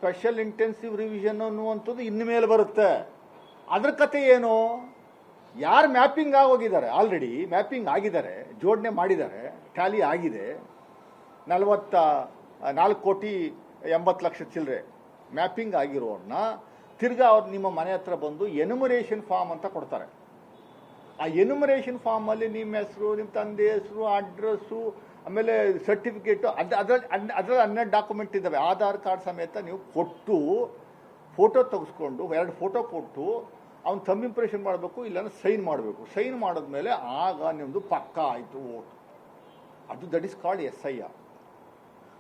Special intensive revision ಅನ್ನುವಂಥದ್ದು ಇನ್ನು ಮೇಲೆ ಬರುತ್ತೆ. ಅದ್ರ ಕತೆ ಏನು? ಯಾರು ಮ್ಯಾಪಿಂಗ್ ಆಗೋಗಿದ್ದಾರೆ, ಆಲ್ರೆಡಿ ಮ್ಯಾಪಿಂಗ್ ಆಗಿದ್ದಾರೆ, ಜೋಡಣೆ ಮಾಡಿದ್ದಾರೆ, ಟ್ಯಾಲಿ ಆಗಿದೆ, 44,80,00,000 ಚಿಲ್ಲರೆ ಮ್ಯಾಪಿಂಗ್ ಆಗಿರೋರನ್ನ ತಿರ್ಗಾ ಅವ್ರು ನಿಮ್ಮ ಮನೆ ಹತ್ರ ಬಂದು ಎನ್ಯುಮರೇಷನ್ ಫಾರ್ಮ್ ಅಂತ ಕೊಡ್ತಾರೆ. ಆ ಎನ್ಯುಮರೇಷನ್ ಫಾರ್ಮಲ್ಲಿ ನಿಮ್ಮ ಹೆಸರು, ನಿಮ್ಮ ತಂದೆ ಹೆಸರು, ಅಡ್ರೆಸ್ಸು, ಆಮೇಲೆ ಸರ್ಟಿಫಿಕೇಟು, ಅದರಲ್ಲಿ 12 ಡಾಕ್ಯುಮೆಂಟ್ ಇದ್ದಾವೆ. ಆಧಾರ್ ಕಾರ್ಡ್ ಸಮೇತ ನೀವು ಕೊಟ್ಟು ಫೋಟೋ ತೆಗೆಸ್ಕೊಂಡು 2 ಫೋಟೋ ಕೊಟ್ಟು ಅವ್ನು ಥಂಬ್ ಇಂಪ್ರೆಷನ್ ಮಾಡಬೇಕು, ಇಲ್ಲಾಂದ್ರೆ ಸೈನ್ ಮಾಡಬೇಕು. ಸೈನ್ ಮಾಡಿದ್ಮೇಲೆ ಆಗ ನಿಮ್ಮದು ಪಕ್ಕ ಆಯಿತು ಓಟ್. ಅದು ದಟ್ ಇಸ್ ಕಾಲ್ಡ್ SIR.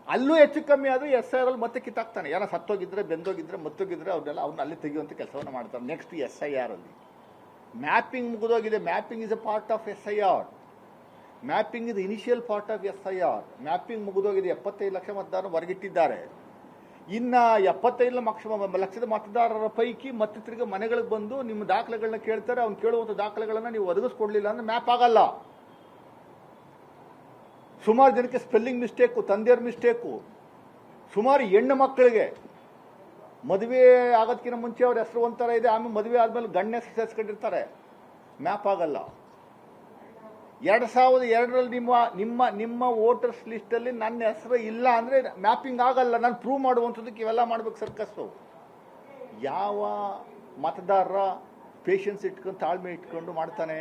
ಅಲ್ಲೂ ಹೆಚ್ಚು ಕಮ್ಮಿ ಆದರೂ SIR ಅಲ್ಲಿ ಮತ್ತೆ ಕಿತ್ತಾಕ್ತಾನೆ. ಯಾರೋ ಸತ್ತೋಗಿದ್ರೆ, ಬೆಂದೋಗಿದ್ರೆ, ಮತ್ತೋಗಿದ್ರೆ ಅವ್ರನ್ನ ಅಲ್ಲಿ ತೆಗೆಯುವಂಥ ಕೆಲಸವನ್ನು ಮಾಡ್ತಾರೆ. ನೆಕ್ಸ್ಟ್ SIR ಅಲ್ಲಿ ಮ್ಯಾಪಿಂಗ್ ಮುಗಿದೋಗಿದೆ. Mapping is a part of SIR. Mapping is initial part of SIR. Mapping ಮುಗಿದೋಗಿದೆ. 75 ಲಕ್ಷ ಮತದಾರರು ಹೊರಗಿಟ್ಟಿದ್ದಾರೆ. ಇನ್ನು 75 ಲಕ್ಷದ ಮತದಾರರ ಪೈಕಿ ಮತ್ತೆ ತಿರ್ಗಿ ಮನೆಗಳಿಗೆ ಬಂದು ನಿಮ್ಮ ದಾಖಲೆಗಳನ್ನ ಕೇಳ್ತಾರೆ. ಅವ್ನು ಕೇಳುವಂಥ ದಾಖಲೆಗಳನ್ನ ನೀವು ಒದಗಿಸ್ಕೊಡ್ಲಿಲ್ಲ ಅಂದ್ರೆ ಮ್ಯಾಪ್ ಆಗಲ್ಲ. ಸುಮಾರು ಜನಕ್ಕೆ ಸ್ಪೆಲ್ಲಿಂಗ್ ಮಿಸ್ಟೇಕು, ತಂದೆಯವ್ರ ಮಿಸ್ಟೇಕು. ಸುಮಾರು ಹೆಣ್ಣು ಮಕ್ಕಳಿಗೆ ಮದುವೆ ಆಗೋದಕ್ಕಿಂತ ಮುಂಚೆ ಅವ್ರ ಹೆಸರು ಒಂಥರ ಇದೆ, ಆಮೇಲೆ ಮದುವೆ ಆದ್ಮೇಲೆ ಗಣ್ಯ ಸೇರಿಸ್ಕೊಂಡಿರ್ತಾರೆ. ಮ್ಯಾಪ್ ಆಗಲ್ಲ. 2002ರಲ್ಲಿ ನಿಮ್ಮ ವೋಟರ್ಸ್ ಲಿಸ್ಟಲ್ಲಿ ನನ್ನ ಹೆಸರು ಇಲ್ಲ ಅಂದರೆ ಮ್ಯಾಪಿಂಗ್ ಆಗಲ್ಲ. ನಾನು ಪ್ರೂವ್ ಮಾಡುವಂಥದ್ದಕ್ಕೆ ಇವೆಲ್ಲ ಮಾಡ್ಬೇಕು ಸರ್ಕಸ್ಸು. ಯಾವ ಮತದಾರರ ಪೇಷನ್ಸ್ ಇಟ್ಕೊಂಡು, ತಾಳ್ಮೆ ಇಟ್ಕೊಂಡು ಮಾಡ್ತಾನೆ?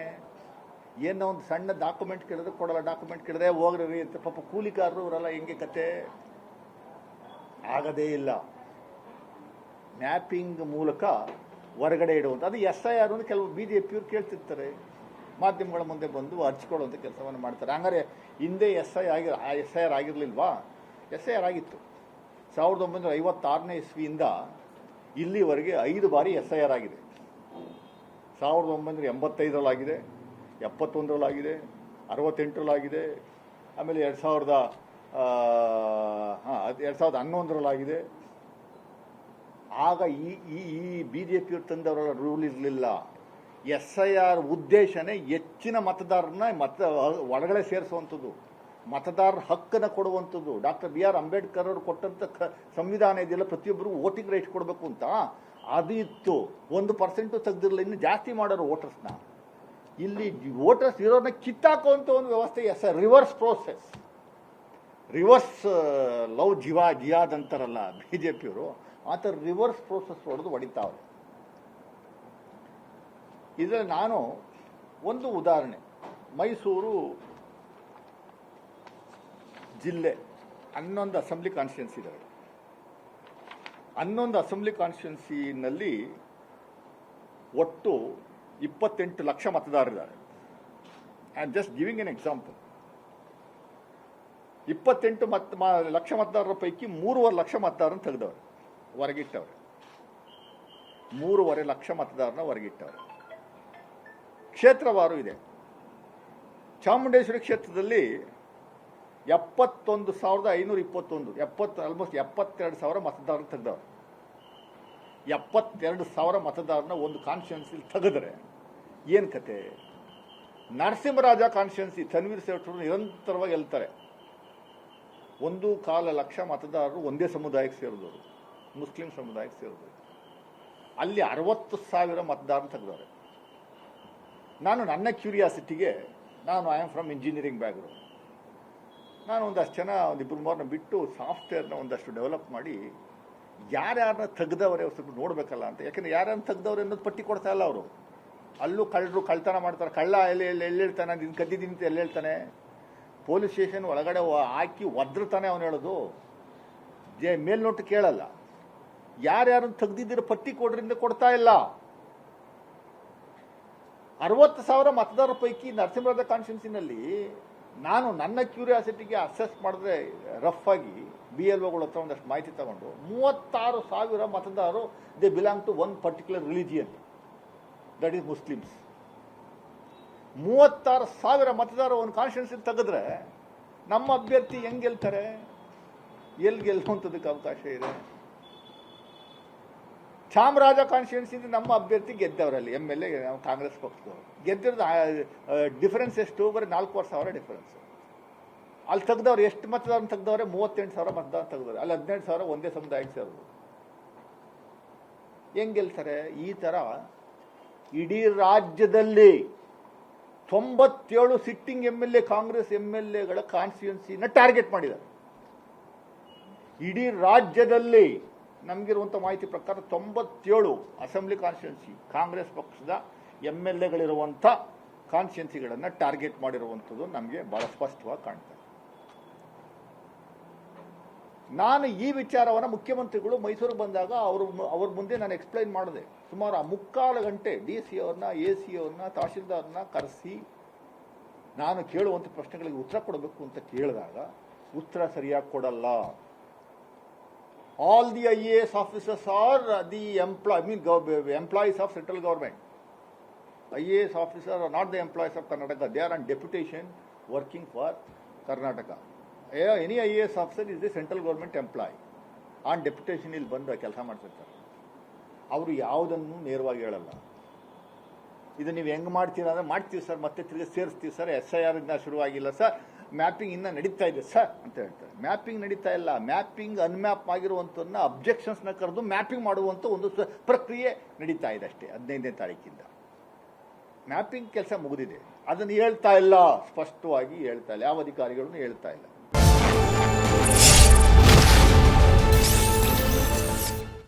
ಏನೋ ಒಂದು ಸಣ್ಣ ಡಾಕ್ಯುಮೆಂಟ್ ಕೇಳಿದ್ರೆ ಕೊಡಲ್ಲ, ಡಾಕ್ಯುಮೆಂಟ್ ಕೇಳಿದ್ರೆ ಹೋಗ್ರಿ ಅಂತ. ಪಾಪ ಕೂಲಿಕಾರರು ಇವರೆಲ್ಲ ಹೆಂಗೆ ಕತೆ? ಆಗದೇ ಇಲ್ಲ. ಮ್ಯಾಪಿಂಗ್ ಮೂಲಕ ಹೊರಗಡೆ ಇಡುವಂಥ ಅದು SIR ಅಂತ ಕೆಲವು BJPಯವ್ರು ಕೇಳ್ತಿರ್ತಾರೆ. ಮಾಧ್ಯಮಗಳ ಮುಂದೆ ಬಂದು ಹರ್ಚ್ಕೊಳ್ಳುವಂಥ ಕೆಲಸವನ್ನು ಮಾಡ್ತಾರೆ. ಹಂಗಾರೆ ಹಿಂದೆ SIR ಆಗಿರಲಿಲ್ವಾ? SIR ಆಗಿತ್ತು. 1956ನೇ ಇಸ್ವಿಯಿಂದ ಇಲ್ಲಿವರೆಗೆ 5 ಬಾರಿ SIR ಆಗಿದೆ. 1985ರಲ್ಲಾಗಿದೆ, 71ರಲ್ಲಾಗಿದೆ, 68ರಲ್ಲಾಗಿದೆ, ಆಮೇಲೆ 2011ರಲ್ಲಾಗಿದೆ. ಆಗ ಈ BJPಯವ್ರು ತಂದವರ ರೂಲ್ ಇರಲಿಲ್ಲ. SIR ಉದ್ದೇಶನೇ ಹೆಚ್ಚಿನ ಮತದಾರರನ್ನ ಒಳಗಡೆ ಸೇರಿಸುವಂಥದ್ದು, ಮತದಾರರ ಹಕ್ಕನ್ನು ಕೊಡುವಂಥದ್ದು. ಡಾಕ್ಟರ್ BR ಅಂಬೇಡ್ಕರ್ ಅವರು ಕೊಟ್ಟಂಥ ಸಂವಿಧಾನ ಇದೆಯಲ್ಲ, ಪ್ರತಿಯೊಬ್ಬರಿಗೂ ವೋಟಿಂಗ್ ರೈಟ್ಸ್ ಕೊಡಬೇಕು ಅಂತ ಅದು ಇತ್ತು. 1% ತೆಗೆದಿರಲಿಲ್ಲ, ಇನ್ನು ಜಾಸ್ತಿ ಮಾಡೋರು ವೋಟರ್ಸ್ನ. ಇಲ್ಲಿ ವೋಟರ್ಸ್ ಇರೋರನ್ನ ಕಿತ್ತಾಕುವಂಥ ಒಂದು ವ್ಯವಸ್ಥೆ SIR. Reverse process, reverse love jihad ಅಂತಾರಲ್ಲ BJPಯವರು, ಆ ಥರ ರಿವರ್ಸ್ ಪ್ರೋಸೆಸ್ ಹೊಡೆದು ಹೊಡಿತಾವ್ರೆ. ಇದರಲ್ಲಿ ನಾನು ಒಂದು ಉದಾಹರಣೆ, ಮೈಸೂರು ಜಿಲ್ಲೆ 11 ಅಸೆಂಬ್ಲಿ ಕಾನ್ಸ್ಟಿಟ್ಯೂನ್ಸಿ ಇದ್ದಾವೆ. 11 ಅಸೆಂಬ್ಲಿ ಕಾನ್ಸ್ಟಿಟ್ಯೂನ್ಸಿನಲ್ಲಿ ಒಟ್ಟು 28 ಲಕ್ಷ ಮತದಾರರಿದ್ದಾರೆ. I am just giving an example. 28 lakh ಮತದಾರರ ಪೈಕಿ 3.5 ಲಕ್ಷ ಮತದಾರರನ್ನು ತೆಗೆದವ್ರೆ, ಹೊರಗಿಟ್ಟವ್ರೆ. 3.5 ಲಕ್ಷ ಮತದಾರನ ಹೊರಗಿಟ್ಟವ್ರೆ. ಕ್ಷೇತ್ರವಾರು ಇದೆ. ಚಾಮುಂಡೇಶ್ವರಿ ಕ್ಷೇತ್ರದಲ್ಲಿ 71,521 ಆಲ್ಮೋಸ್ಟ್ 72,000 ಮತದಾರರು ತೆಗೆದವ್ರು. 72,000 ಮತದಾರನ ಒಂದು ಕಾನ್ಸ್ಟಿಟ್ಯೂನ್ಸಿಲಿ ತೆಗೆದ್ರೆ ಏನು ಕತೆ? ನರಸಿಂಹರಾಜ ಕಾನ್ಸ್ಟಿಟ್ಯೂನ್ಸಿ ತನ್ವೀರ್ ಸೇಠರು ನಿರಂತರವಾಗಿ ಗೆಲ್ತಾರೆ. 1.25 ಲಕ್ಷ ಮತದಾರರು ಒಂದೇ ಸಮುದಾಯಕ್ಕೆ ಸೇರಿದವರು, ಮುಸ್ಲಿಂ ಸಮುದಾಯಕ್ಕೆ ಸೇರಿದವರು. ಅಲ್ಲಿ 60,000 ಮತದಾರನ ತೆಗೆದವ್ರೆ. ನಾನು ನನ್ನ ಕ್ಯೂರಿಯಾಸಿಟಿಗೆ, ನಾನು I am from engineering background, ನಾನು ಒಂದಷ್ಟು ಜನ 1-2-3 ಬಿಟ್ಟು ಸಾಫ್ಟ್ವೇರ್ನ ಒಂದಷ್ಟು ಡೆವಲಪ್ ಮಾಡಿ ಯಾರ್ಯಾರನ್ನ ತೆಗೆದವರೇ ಸ್ವಲ್ಪ ನೋಡಬೇಕಲ್ಲ ಅಂತ. ಯಾಕೆಂದರೆ ಯಾರ್ಯಾರನ್ನ ತೆಗೆದವ್ರೆ ಅನ್ನೋದು ಪಟ್ಟಿ ಕೊಡ್ತಾ ಇಲ್ಲ ಅವರು. ಅಲ್ಲೂ ಕಳ್ಳರು ಕಳ್ತನ ಮಾಡ್ತಾರೆ. ಕಳ್ಳ ಎಲ್ಲಿ ಹೇಳ್ತಾನೆ, ನಿನ್ನ ಕದ್ದಿದ್ದೀನಿ ಅಂತ ಎಲ್ಲಿ ಹೇಳ್ತಾನೆ? ಪೊಲೀಸ್ ಸ್ಟೇಷನ್ ಒಳಗಡೆ ಹಾಕಿ ಒದ್ರತಾನೆ ಅವನು ಹೇಳೋದು. ಮೇಲ್ನೋಟು ಕೇಳಲ್ಲ. ಯಾರ್ಯಾರನ್ನು ತೆಗೆದಿದ್ದೀರ ಪಟ್ಟಿ ಕೊಡ್ರಿಂದ ಕೊಡ್ತಾ ಇಲ್ಲ. 60,000 ಮತದಾರರ ಪೈಕಿ ನರಸಿಂಹರಾಜ ಕಾನ್ಸ್ಟಿಟ್ಯೂನ್ಸಿನಲ್ಲಿ ನಾನು ನನ್ನ ಕ್ಯೂರಿಯಾಸಿಟಿಗೆ ಅಸೆಸ್ ಮಾಡಿದ್ರೆ, ರಫ್ ಆಗಿ BLOಗಳ ಹತ್ರ ಒಂದಷ್ಟು ಮಾಹಿತಿ ತಗೊಂಡು 36,000 ಮತದಾರರು they belong to one particular religion, that is Muslims. 36,000 ಮತದಾರರು ಒಂದು ಕಾನ್ಸ್ಟಿಟ್ಯೂನ್ಸಿ ತೆಗೆದ್ರೆ ನಮ್ಮ ಅಭ್ಯರ್ಥಿ ಹೆಂಗೆ ಗೆಲ್ತಾರೆ? ಎಲ್ಲಿ ಗೆಲ್ಲುವಂಥದ್ದಕ್ಕೆ ಅವಕಾಶ ಇದೆ? ಚಾಮರಾಜ ಕಾನ್ಸ್ಟಿಟ್ಯೂನ್ಸಿಂದ ನಮ್ಮ ಅಭ್ಯರ್ಥಿ ಗೆದ್ದವರಲ್ಲಿ MLA ಕಾಂಗ್ರೆಸ್ ಪಕ್ಷದವರು ಗೆದ್ದಿರೋದು. ಡಿಫರೆನ್ಸ್ ಎಷ್ಟು? ಬರೀ 4,500 ಡಿಫರೆನ್ಸ್. ಅಲ್ಲಿ ತೆಗೆದವ್ರು ಎಷ್ಟು ಮತದಾರ ತೆಗೆದವ್ರೆ? 38,000 ಮತದಾರ ತೆಗೆದವ್ರೆ. ಅಲ್ಲಿ 18,000 ಒಂದೇ ಸಮುದಾಯಕ್ಕೆ ಸೇರಿದ್ರು. ಹೆಂಗೆ ಗೆಲ್ತಾರೆ? ಈ ಥರ ಇಡೀ ರಾಜ್ಯದಲ್ಲಿ 97 ಸಿಟ್ಟಿಂಗ್ MLA ಕಾಂಗ್ರೆಸ್ MLAಗಳ ಕಾನ್ಸ್ಟಿಟ್ಯೂನ್ಸಿನ ಟಾರ್ಗೆಟ್ ಮಾಡಿದ್ದಾರೆ. ಇಡೀ ರಾಜ್ಯದಲ್ಲಿ ನಮಗಿರುವಂಥ ಮಾಹಿತಿ ಪ್ರಕಾರ 97 ಅಸೆಂಬ್ಲಿ ಕಾನ್ಸ್ಟಿಟ್ಯೂನ್ಸಿ ಕಾಂಗ್ರೆಸ್ ಪಕ್ಷದ MLAಗಳಿರುವಂಥ ಕಾನ್ಸ್ಟಿಟ್ಯೂನ್ಸಿಗಳನ್ನು ಟಾರ್ಗೆಟ್ ಮಾಡಿರುವಂಥದ್ದು ನಮಗೆ ಬಹಳ ಸ್ಪಷ್ಟವಾಗಿ ಕಾಣ್ತದೆ. ನಾನು ಈ ವಿಚಾರವನ್ನು ಮುಖ್ಯಮಂತ್ರಿಗಳು ಮೈಸೂರಿಗೆ ಬಂದಾಗ ಅವ್ರ ಮುಂದೆ ನಾನು ಎಕ್ಸ್ಪ್ಲೈನ್ ಮಾಡಿದೆ. ಸುಮಾರು 3/4 ಗಂಟೆ DC ಅವ್ರನ್ನ, AC ಅವ್ರನ್ನ, ತಹಶೀಲ್ದಾರ್ನ ಕರೆಸಿ ನಾನು ಕೇಳುವಂಥ ಪ್ರಶ್ನೆಗಳಿಗೆ ಉತ್ತರ ಕೊಡಬೇಕು ಅಂತ ಕೇಳಿದಾಗ ಉತ್ತರ ಸರಿಯಾಗಿ ಕೊಡಲ್ಲ. All the IAS officers R the employees of central government. IAS officers are not the employees of Karnataka. They are on deputation working for Karnataka. Any IAS officer is the central government employee. On deputation ಇಲ್ಲಿ ಬಂದು ಕೆಲಸ ಮಾಡ್ತಿರ್ತಾರೆ. ಅವರು ಯಾವುದನ್ನು ನೇರವಾಗಿ ಹೇಳಲ್ಲ. ಇದು ನೀವು ಹೆಂಗೆ ಮಾಡ್ತೀರಾ ಅಂದರೆ, ಮಾಡ್ತೀವಿ ಸರ್, ಮತ್ತೆ ತಿರುಗಿ ಸೇರಿಸ್ತೀವಿ ಸರ್, SIR ಇಂದ ಶುರುವಾಗಿಲ್ಲ ಸರ್, ಮ್ಯಾಪಿಂಗ್ ಇನ್ನೂ ನಡೀತಾ ಇದೆ ಸರ್ ಅಂತ ಹೇಳ್ತಾರೆ. ಮ್ಯಾಪಿಂಗ್ ನಡೀತಾ ಇಲ್ಲ. ಮ್ಯಾಪಿಂಗ್ ಅನ್ಮ್ಯಾಪ್ ಆಗಿರುವಂಥನ್ನ ಅಬ್ಜೆಕ್ಷನ್ಸ್ನ ಕರೆದು ಮ್ಯಾಪಿಂಗ್ ಮಾಡುವಂಥ ಒಂದು ಪ್ರಕ್ರಿಯೆ ನಡೀತಾ ಇದೆ ಅಷ್ಟೇ. 15ನೇ ತಾರೀಕಿಂದ ಮ್ಯಾಪಿಂಗ್ ಕೆಲಸ ಮುಗಿದಿದೆ. ಅದನ್ನು ಹೇಳ್ತಾ ಇಲ್ಲ, ಸ್ಪಷ್ಟವಾಗಿ ಹೇಳ್ತಾ ಇಲ್ಲ, ಯಾವ ಅಧಿಕಾರಿಗಳನ್ನು ಹೇಳ್ತಾ ಇಲ್ಲ.